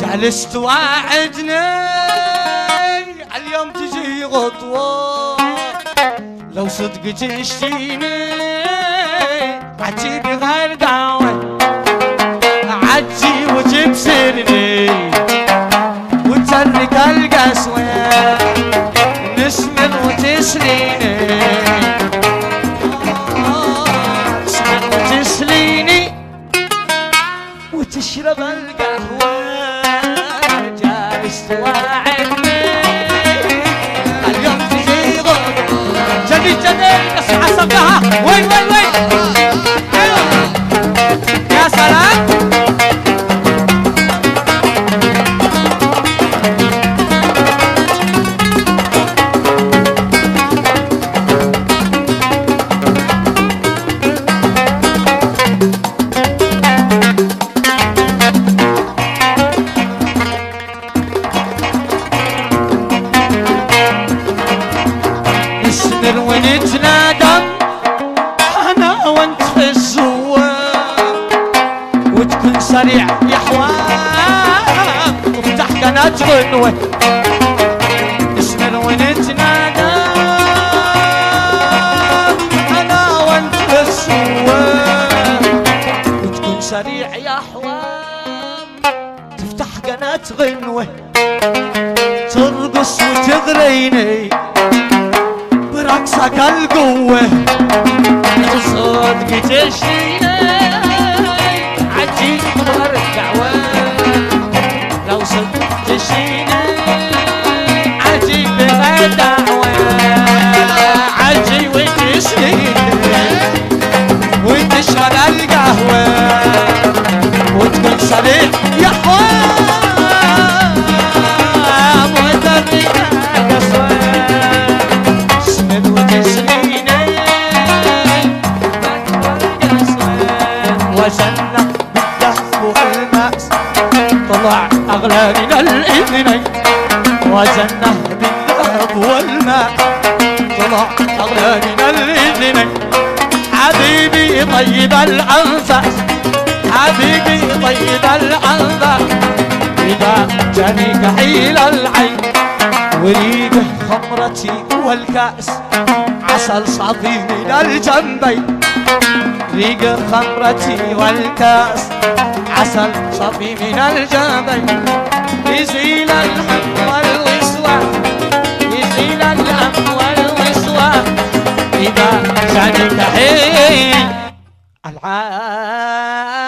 جلست واعدني اليوم تجي غطوة لو صدق تشتيني عجيب غير قهوة عجي وتبصرني وتسرق القسوة نسمن وتسليني نسمن وتسليني وتشرب القهوة جالس توعدني اليوم تجي غطوة جديد جديد بس حسبها وين وين وين يا سلام نسمر ونتنادم انا وانت في الزوار وتكون سريع يا حوام وافتح قناة غنوة نسمر ونتنادم انا وانت في الزوار وتكون سريع يا حوام تفتح قناة غنوة ترقص وتغريني برقصك القوة لو صدق تشيني عجيب وارجعوة لو صدق تشيني عجيب غدعوة عجي وتشيني وتشرب القهوة وتكون سريع يا حوام وتريك القسوة وجنة بالذهب والماس طلع أغلى من الإذنين وجنة بالذهب والماء طلع أغلى من الإذنين حبيبي طيب الأنفاس حبيبي طيب الأنفاس إذا جاني كحيل العين وريده خمرتي والكأس عسل صافي من الجنبين ريق خمرتي والكاس عسل صافي من الجنبين يزيل الهم والوسواس يزيل الهم والوسواس إذا جاني كحيل العين